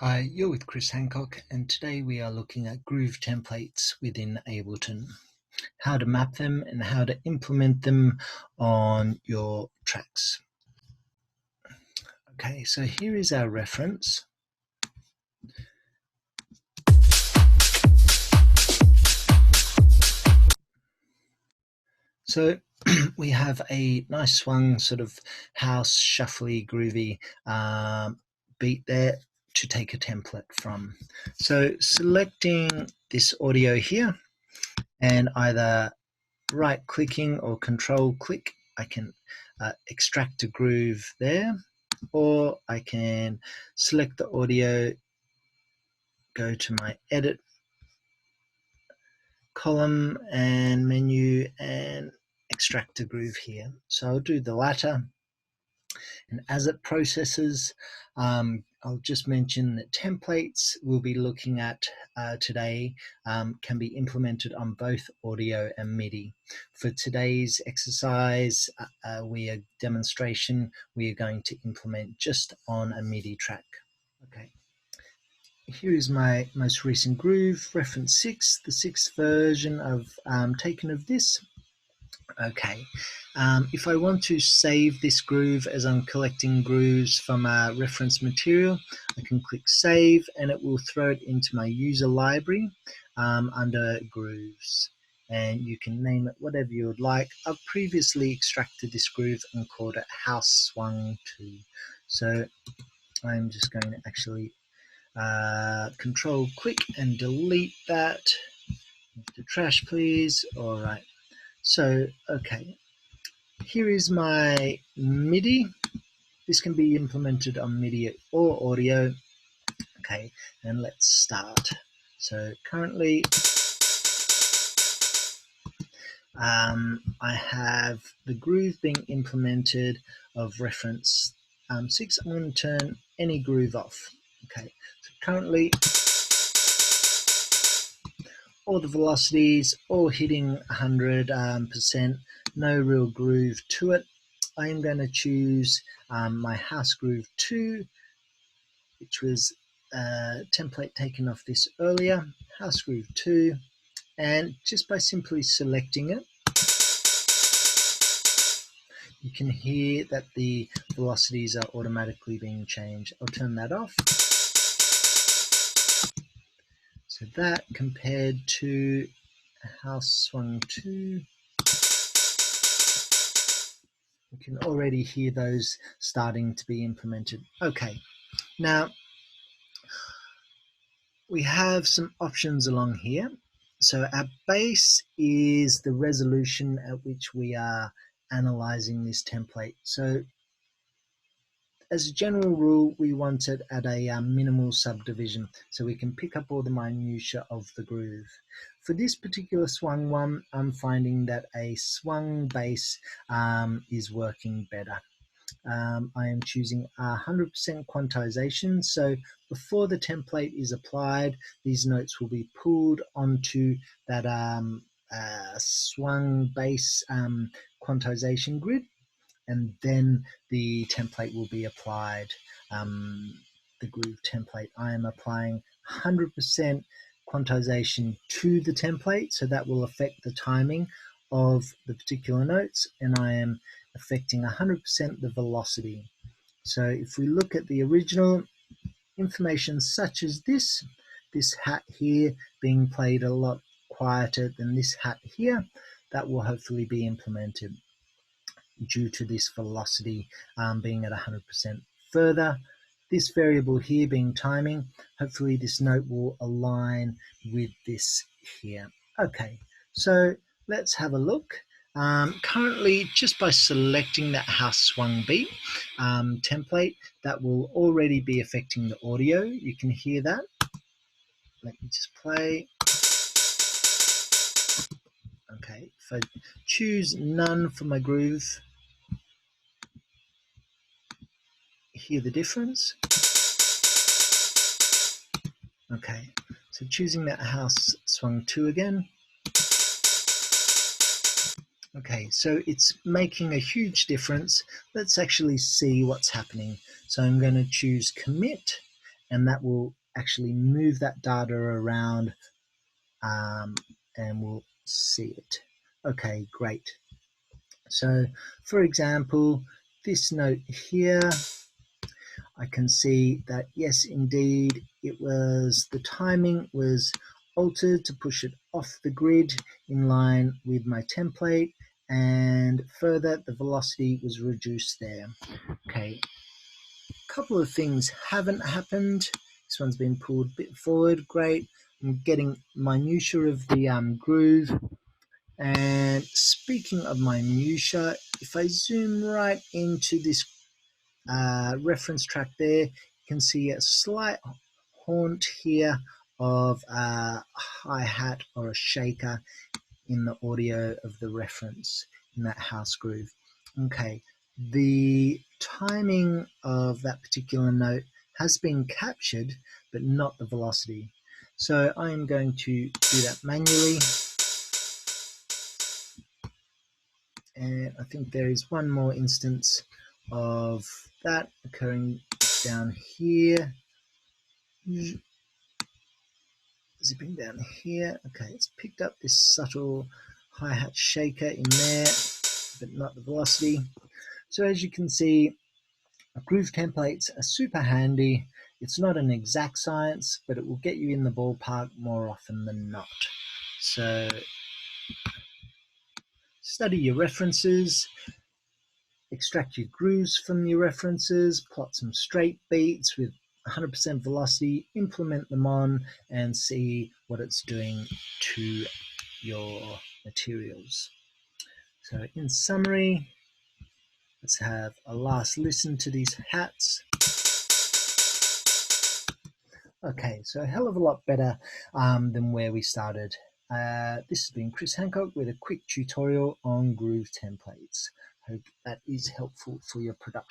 Hi, you're with Chris Hancock, and today we are looking at groove templates within Ableton, how to map them and how to implement them on your tracks. Okay, so here is our reference. So we have a nice swung sort of house, shuffly, groovy beat there to take a template from. So selecting this audio here and either right clicking or control click, I can extract a groove there, or I can select the audio, go to my edit column and menu and extract a groove here. So I'll do the latter, and as it processes, I'll just mention that templates we'll be looking at today can be implemented on both audio and MIDI. For today's exercise, demonstration, we are going to implement just on a MIDI track. Okay. Here is my most recent groove, reference 6, the 6th version of taken of this. Okay, if I want to save this groove as I'm collecting grooves from reference material, I can click save and it will throw it into my user library under grooves, and you can name it whatever you would like. I've previously extracted this groove and called it House Swung 2, so I'm just going to actually control click and delete that. The trash please. All right, so okay, here is my MIDI. This can be implemented on MIDI or audio. Okay, and let's start. So currently I have the groove being implemented of reference 6. I'm going to turn any groove off. Okay, so currently all the velocities all hitting 100%, no real groove to it. I am going to choose my House Groove 2, which was a template taken off this earlier, House Groove 2, and just by simply selecting it, you can hear that the velocities are automatically being changed. I'll turn that off. So that compared to House Swung 2, you can already hear those starting to be implemented. Okay, now we have some options along here. So our base is the resolution at which we are analyzing this template. So as a general rule, we want it at a minimal subdivision so we can pick up all the minutiae of the groove. For this particular swung one, I'm finding that a swung bass is working better. I am choosing 100% quantization, so before the template is applied, these notes will be pulled onto that swung bass quantization grid, and then the template will be applied. The groove template, I am applying 100% quantization to the template, so that will affect the timing of the particular notes, and I am affecting 100% the velocity. So if we look at the original information such as this hat here being played a lot quieter than this hat here, that will hopefully be implemented due to this velocity being at 100%. Further, this variable here being timing, hopefully this note will align with this here. Okay, so let's have a look. Currently, just by selecting that House Swung beat template, that will already be affecting the audio. You can hear that. Let me just play. Okay, if I choose none for my groove, hear the difference. Okay, so choosing that House Swung 2 again. Okay, so it's making a huge difference. Let's actually see what's happening. So I'm going to choose commit, and that will actually move that data around, and we'll see it. Okay, great. So for example, this note here, I can see that yes, indeed, the timing was altered to push it off the grid in line with my template, and further the velocity was reduced there. Okay, a couple of things haven't happened. This one's been pulled a bit forward, great. I'm getting minutiae of the groove. And speaking of minutiae, if I zoom right into this reference track there, you can see a slight haunt here of a hi-hat or a shaker in the audio of the reference in that house groove. Okay, the timing of that particular note has been captured, but not the velocity. So I am going to do that manually. And I think there is one more instance of that occurring down here. Zipping down here. Okay, it's picked up this subtle hi-hat shaker in there, but not the velocity. So as you can see, groove templates are super handy. It's not an exact science, but it will get you in the ballpark more often than not. So study your references, extract your grooves from your references, plot some straight beats with 100% velocity, implement them on, and see what it's doing to your materials. So in summary, let's have a last listen to these hats. Okay, so a hell of a lot better than where we started. This has been Chris Hancock with a quick tutorial on groove templates. Hope that is helpful for your production.